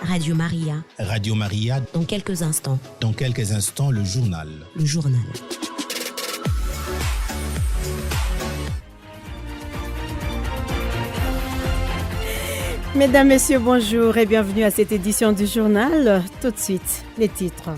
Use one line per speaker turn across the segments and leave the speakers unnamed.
Radio Maria.
Radio Maria.
Dans quelques instants.
Dans quelques instants, le journal.
Le journal.
Mesdames, Messieurs, bonjour et bienvenue à cette édition du journal. Tout de suite, les titres.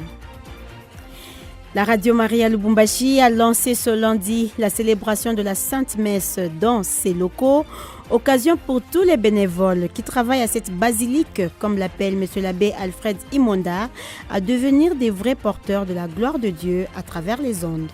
La Radio Maria Lubumbashi a lancé ce lundi la célébration de la Sainte Messe dans ses locaux. Occasion pour tous les bénévoles qui travaillent à cette basilique, comme l'appelle M. l'abbé Alfred Imonda, à devenir des vrais porteurs de la gloire de Dieu à travers les ondes.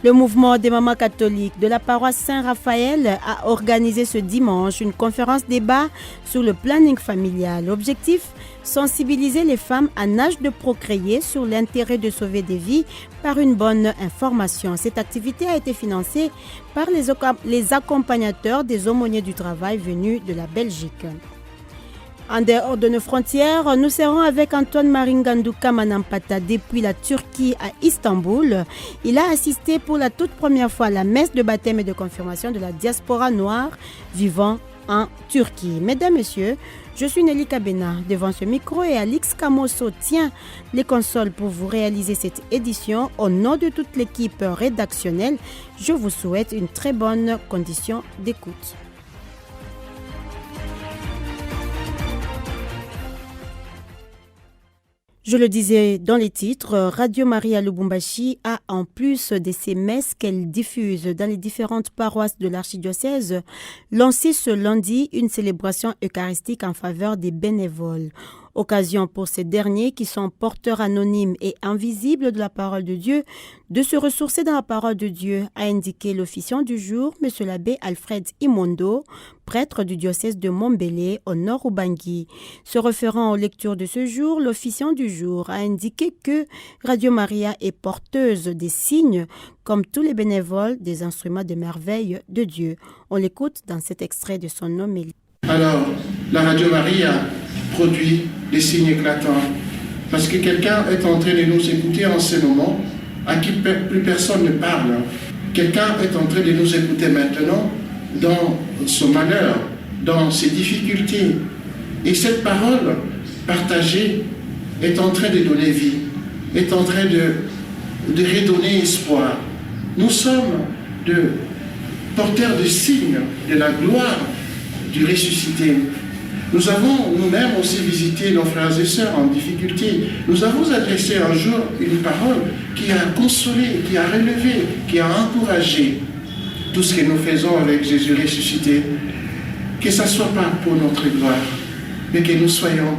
Le mouvement des mamans catholiques de la paroisse Saint-Raphaël a organisé ce dimanche une conférence débat sur le planning familial. Objectif, sensibiliser les femmes en âge de procréer sur l'intérêt de sauver des vies par une bonne information. Cette activité a été financée par les accompagnateurs des aumôniers du travail venus de la Belgique. En dehors de nos frontières, nous serons avec Antoine Maringandou Kamanampata depuis la Turquie à Istanbul. Il a assisté pour la toute première fois à la messe de baptême et de confirmation de la diaspora noire vivant en Turquie. Mesdames, Messieurs, je suis Nelly Kabena devant ce micro et Alix Kamoso tient les consoles pour vous réaliser cette édition. Au nom de toute l'équipe rédactionnelle, je vous souhaite une très bonne condition d'écoute. Je le disais dans les titres, Radio Maria Lubumbashi a, en plus de ces messes qu'elle diffuse dans les différentes paroisses de l'archidiocèse, lancé ce lundi une célébration eucharistique en faveur des bénévoles. Occasion pour ces derniers qui sont porteurs anonymes et invisibles de la parole de Dieu de se ressourcer dans la parole de Dieu, a indiqué l'officiant du jour, M. l'abbé Alfred Imondo, prêtre du diocèse de Mombélé au nord Ubangi. Se référant aux lectures de ce jour, l'officiant du jour a indiqué que Radio Maria est porteuse des signes, comme tous les bénévoles, des instruments de merveille de Dieu. On l'écoute dans cet extrait de son homélie.
Alors, la Radio Maria produit des signes éclatants, parce que quelqu'un est en train de nous écouter en ce moment, à qui plus personne ne parle. Quelqu'un est en train de nous écouter maintenant dans son malheur, dans ses difficultés. Et cette parole partagée est en train de donner vie, est en train de redonner espoir. Nous sommes porteurs de signes de la gloire du ressuscité. Nous avons nous-mêmes aussi visité nos frères et sœurs en difficulté. Nous avons adressé un jour une parole qui a consolé, qui a relevé, qui a encouragé tout ce que nous faisons avec Jésus ressuscité. Que ce ne soit pas pour notre gloire, mais que nous soyons,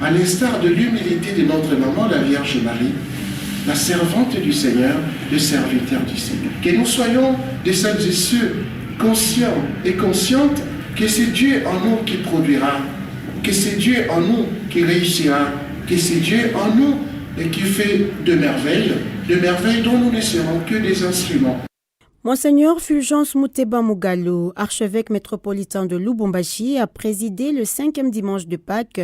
à l'instar de l'humilité de notre maman, la Vierge Marie, la servante du Seigneur, le serviteur du Seigneur. Que nous soyons de celles et ceux conscients et conscientes que c'est Dieu en nous qui produira, que c'est Dieu en nous qui réussira, que c'est Dieu en nous et qui fait de merveilles dont nous ne serons que des instruments.
Monseigneur Fulgence Mouteba Mougalo, archevêque métropolitain de Lubumbashi, a présidé le 5e dimanche de Pâques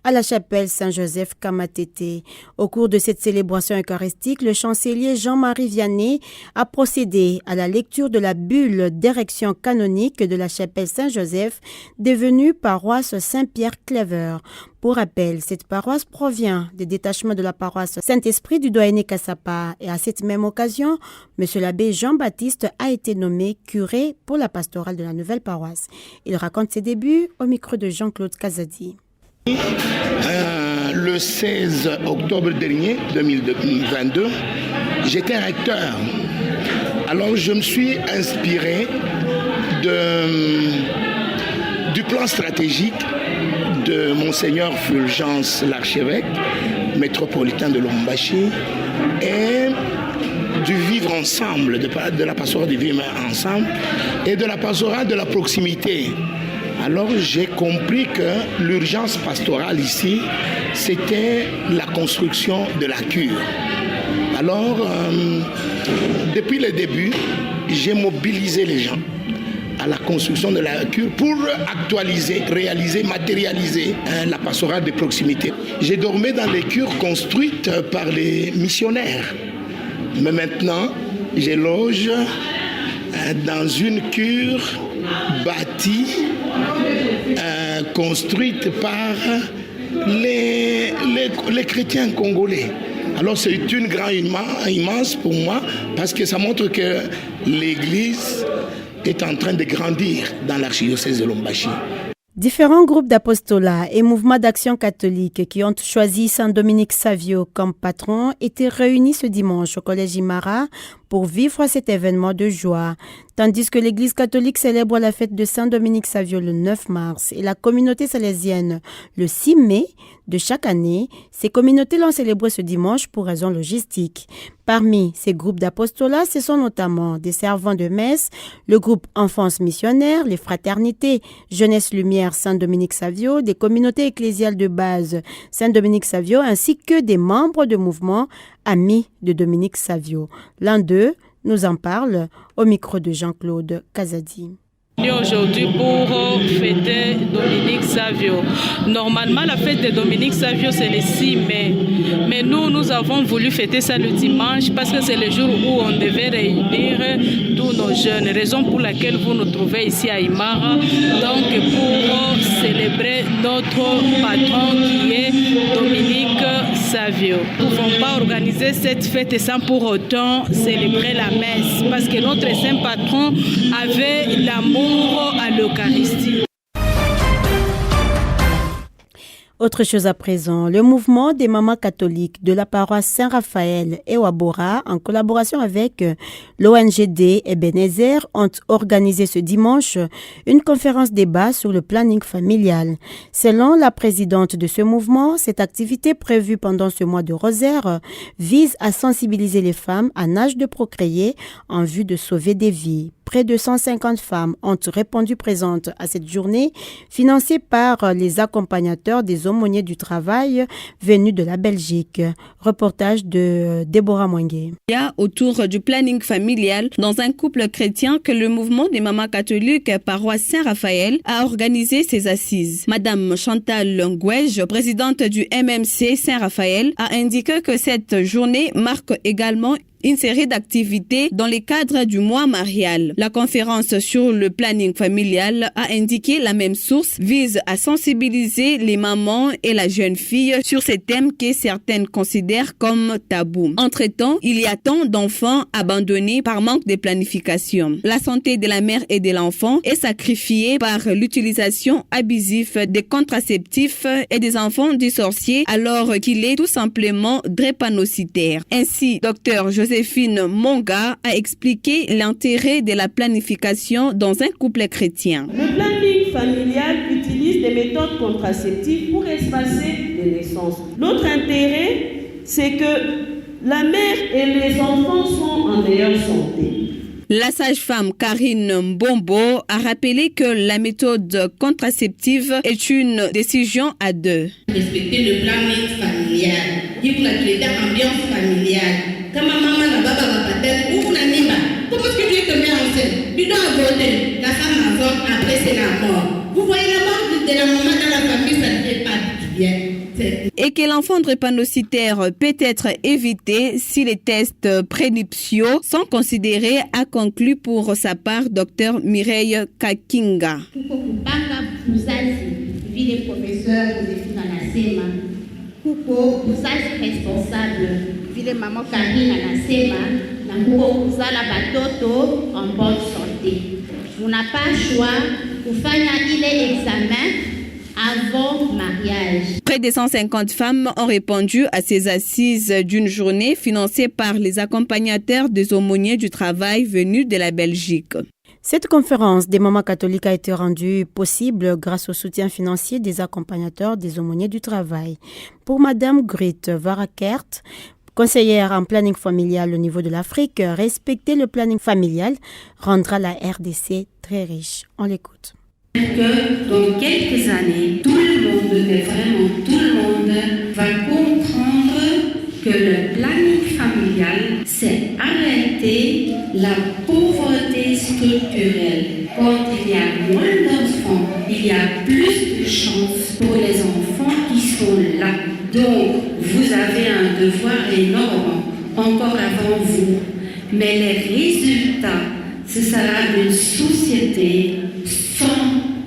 à la chapelle Saint-Joseph Kamatete. Au cours de cette célébration eucharistique, le chancelier Jean-Marie Vianney a procédé à la lecture de la bulle d'érection canonique de la chapelle Saint-Joseph, devenue paroisse Saint-Pierre-Clever. Pour rappel, cette paroisse provient des détachements de la paroisse Saint-Esprit du doyenné Kassapa et à cette même occasion, M. l'abbé Jean-Baptiste a été nommé curé pour la pastorale de la nouvelle paroisse. Il raconte ses débuts au micro de Jean-Claude Kazadi.
Le 16 octobre dernier, 2022, j'étais recteur. Alors je me suis inspiré du plan stratégique de Monseigneur Fulgence, l'archevêque métropolitain de Lubumbashi, et du vivre ensemble, de la pastorale du vivre ensemble et de la pastorale de la proximité. Alors j'ai compris que l'urgence pastorale ici, c'était la construction de la cure. Alors, depuis le début, j'ai mobilisé les gens à la construction de la cure pour actualiser, réaliser, matérialiser la pastorale de proximité. J'ai dormi dans les cures construites par les missionnaires. Mais maintenant, je loge dans une cure bâtie, construite par les chrétiens congolais. Alors c'est une grande immense pour moi parce que ça montre que l'Église est en train de grandir dans l'archidiocèse de Lubumbashi.
Différents groupes d'apostolat et mouvements d'action catholique qui ont choisi Saint Dominique Savio comme patron étaient réunis ce dimanche au collège Imara pour vivre cet événement de joie. Tandis que l'Église catholique célèbre la fête de Saint Dominique Savio le 9 mars et la communauté salésienne le 6 mai de chaque année, ces communautés l'ont célébré ce dimanche pour raisons logistiques. Parmi ces groupes d'apostolat, ce sont notamment des servants de messe, le groupe Enfance missionnaire, les fraternités Jeunesse Lumière Saint-Dominique Savio, des communautés ecclésiales de base Saint-Dominique Savio, ainsi que des membres de mouvements Amis de Dominique Savio. L'un d'eux nous en parle au micro de Jean-Claude Kazadi.
Aujourd'hui pour fêter Dominique Savio. Normalement, la fête de Dominique Savio, c'est le 6 mai. Mais nous avons voulu fêter ça le dimanche parce que c'est le jour où on devait réunir tous nos jeunes. Raison pour laquelle vous nous trouvez ici à Imara. Donc, pour célébrer notre patron qui est Dominique Savio. Nous ne pouvons pas organiser cette fête sans pour autant célébrer la messe. Parce que notre saint patron avait l'amour à l'Eucharistie.
Autre chose à présent, le mouvement des mamans catholiques de la paroisse Saint-Raphaël et Wabora, en collaboration avec l'ONGD Ebenezer, ont organisé ce dimanche une conférence débat sur le planning familial. Selon la présidente de ce mouvement, cette activité prévue pendant ce mois de rosaire vise à sensibiliser les femmes en âge de procréer en vue de sauver des vies. Près de 150 femmes ont répondu présentes à cette journée, financée par les accompagnateurs des aumôniers du travail venus de la Belgique. Reportage de Déborah Mwengue.
Il y a autour du planning familial dans un couple chrétien que le mouvement des mamans catholiques paroisse Saint-Raphaël a organisé ses assises. Madame Chantal Ngouège, présidente du MMC Saint-Raphaël, a indiqué que cette journée marque également une série d'activités dans le cadre du mois marial. La conférence sur le planning familial a indiqué la même source, vise à sensibiliser les mamans et la jeune fille sur ces thèmes que certaines considèrent comme tabous. Entre-temps, il y a tant d'enfants abandonnés par manque de planification. La santé de la mère et de l'enfant est sacrifiée par l'utilisation abusive des contraceptifs et des enfants du sorcier alors qu'il est tout simplement drépanocytaire. Ainsi, Dr Joséphine Monga a expliqué l'intérêt de la planification dans un couple chrétien.
Le planning familial utilise des méthodes contraceptives pour espacer les naissances. L'autre intérêt, c'est que la mère et les enfants sont en meilleure santé.
La sage-femme Karine Mbombo a rappelé que la méthode contraceptive est une décision à deux.
Respecter le planning familial, il faut créer l'ambiance familiale. Quand ma maman n'a pas de comment est-ce que tu te mets enceinte? Tu dois avorter. La femme avorte, après c'est la mort. Vous voyez la mort de la maman dans la famille, ça ne fait pas du bien.
Et que l'enfant drépanocytaire peut être évité si les tests prénuptiaux sont considérés, a conclu pour sa part Dr Mireille Kakinga.
Les professeurs dans la SEMA, pour les responsables, les mamans Karine à la SEMA, pour la batoto en bonne santé. On n'a pas le choix pour faire un examen avant mariage.
Près de 150 femmes ont répondu à ces assises d'une journée financée par les accompagnateurs des aumôniers du travail venus de la Belgique.
Cette conférence des mamans catholiques a été rendue possible grâce au soutien financier des accompagnateurs des aumôniers du travail. Pour Madame Grete Varakert, conseillère en planning familial au niveau de l'Afrique, respecter le planning familial rendra la RDC très riche. On l'écoute.
Que dans quelques années, tout le monde, mais vraiment tout le monde, va comprendre que le planning familial, c'est arrêter la pauvreté structurelle. Quand il y a moins d'enfants, il y a plus de chances pour les enfants qui sont là. Donc, vous avez un devoir énorme encore avant vous. Mais les résultats, ce sera une société sans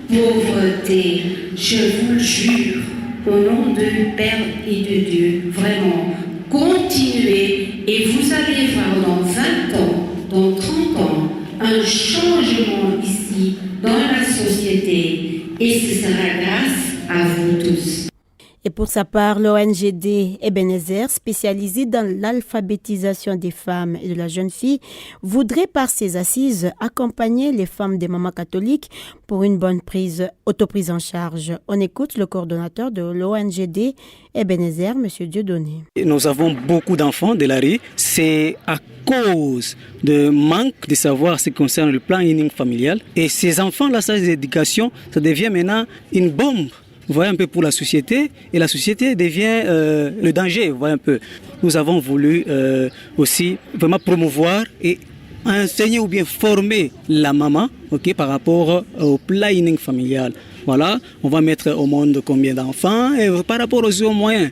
pauvreté. côté. Je vous le jure, au nom du Père et de Dieu, vraiment, continuez et vous allez voir dans 20 ans, dans 30 ans, un changement ici dans la société et ce sera grâce à vous tous.
Et pour sa part, l'ONGD Ebenezer, spécialisée dans l'alphabétisation des femmes et de la jeune fille, voudrait par ses assises accompagner les femmes des mamans catholiques pour une bonne autoprise en charge. On écoute le coordonnateur de l'ONGD Ebenezer, M. Dieudonné.
Nous avons beaucoup d'enfants de la rue. C'est à cause de manque de savoir ce qui concerne le planning familial. Et ces enfants-là, sans éducation, ça devient maintenant une bombe. Vous voyez un peu pour la société, et la société devient le danger, vous voyez un peu. Nous avons voulu aussi vraiment promouvoir et enseigner ou bien former la maman, par rapport au planning familial. Voilà, on va mettre au monde combien d'enfants et par rapport aux moyens.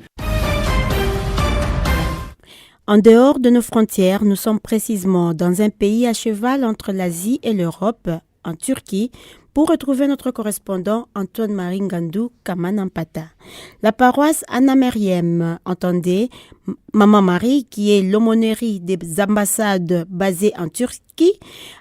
En dehors de nos frontières, nous sommes précisément dans un pays à cheval entre l'Asie et l'Europe, en Turquie, pour retrouver notre correspondant Antoine-Marie Ngandou Kamanampata. La paroisse Anna Meriem, entendez, Maman Marie, qui est l'aumônerie des ambassades basées en Turquie,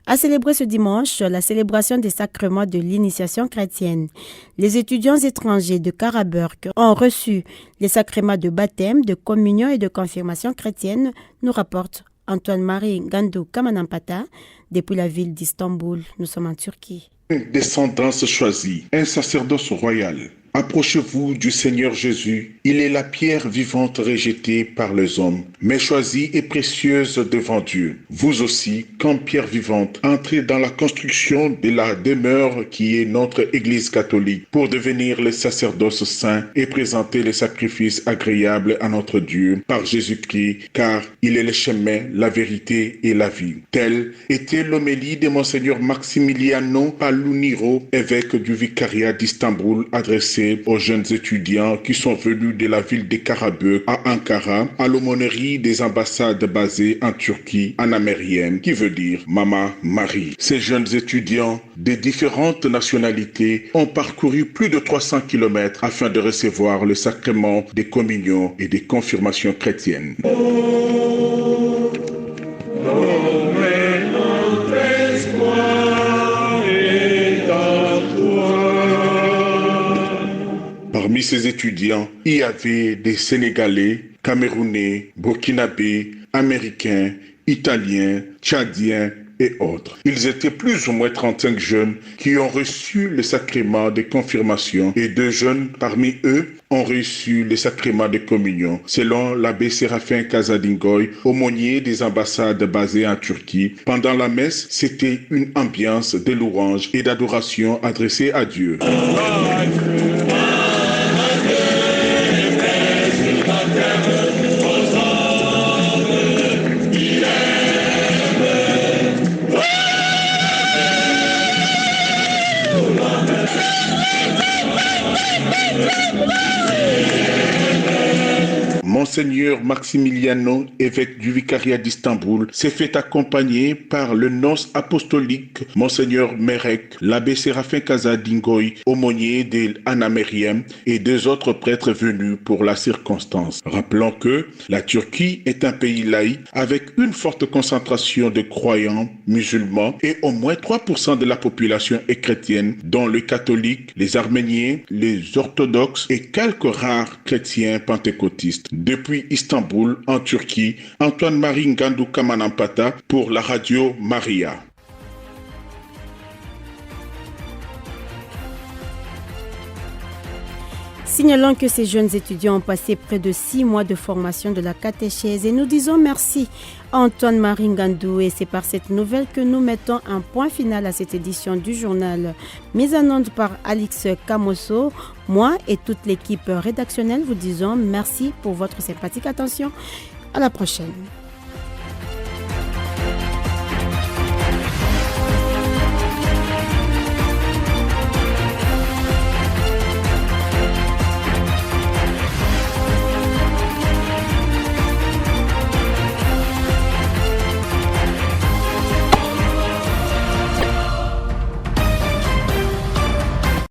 a célébré ce dimanche la célébration des sacrements de l'initiation chrétienne. Les étudiants étrangers de Karabakh ont reçu les sacrements de baptême, de communion et de confirmation chrétienne, nous rapporte Antoine-Marie Ngandou Kamanampata depuis la ville d'Istanbul. Nous sommes en Turquie.
Une descendance choisie, un sacerdoce royal. Approchez-vous du Seigneur Jésus. Il est la pierre vivante rejetée par les hommes, mais choisie et précieuse devant Dieu. Vous aussi, comme pierre vivante, entrez dans la construction de la demeure qui est notre Église catholique pour devenir les sacerdoces saints et présenter les sacrifices agréables à notre Dieu par Jésus-Christ, car il est le chemin, la vérité et la vie. Telle était l'homélie de Monseigneur Maximiliano Paluniro, évêque du vicariat d'Istanbul, adressé aux jeunes étudiants qui sont venus de la ville de Karabakh à Ankara, à l'aumônerie des ambassades basées en Turquie, Anna Meriem, qui veut dire Maman Marie. Ces jeunes étudiants de différentes nationalités ont parcouru plus de 300 km afin de recevoir le sacrement des communions et des confirmations chrétiennes. Parmi ces étudiants, il y avait des Sénégalais, Camerounais, Burkinabés, Américains, Italiens, Tchadiens et autres. Ils étaient plus ou moins 35 jeunes qui ont reçu le sacrement de confirmation et 2 jeunes parmi eux ont reçu le sacrement de communion. Selon l'abbé Séraphin Kazadingoy, aumônier des ambassades basées en Turquie, pendant la messe, c'était une ambiance de louange et d'adoration adressée à Dieu. Monseigneur Maximiliano, évêque du vicariat d'Istanbul, s'est fait accompagner par le nonce apostolique Monseigneur Merek, l'abbé Séraphin Kazadingoy, aumônier de Anna Meriem et 2 autres prêtres venus pour la circonstance. Rappelons que la Turquie est un pays laïque avec une forte concentration de croyants musulmans et au moins 3% de la population est chrétienne, dont les catholiques, les arméniens, les orthodoxes et quelques rares chrétiens pentecôtistes. Depuis Istanbul, en Turquie, Antoine-Marie Ngandou Kamanampata pour la radio Maria.
Signalons que ces jeunes étudiants ont passé près de 6 mois de formation de la catéchèse et nous disons merci à Antoine-Marie Ngandou et c'est par cette nouvelle que nous mettons un point final à cette édition du journal. Mise en onde par Alix Kamoso, moi et toute l'équipe rédactionnelle vous disons merci pour votre sympathique attention. À la prochaine.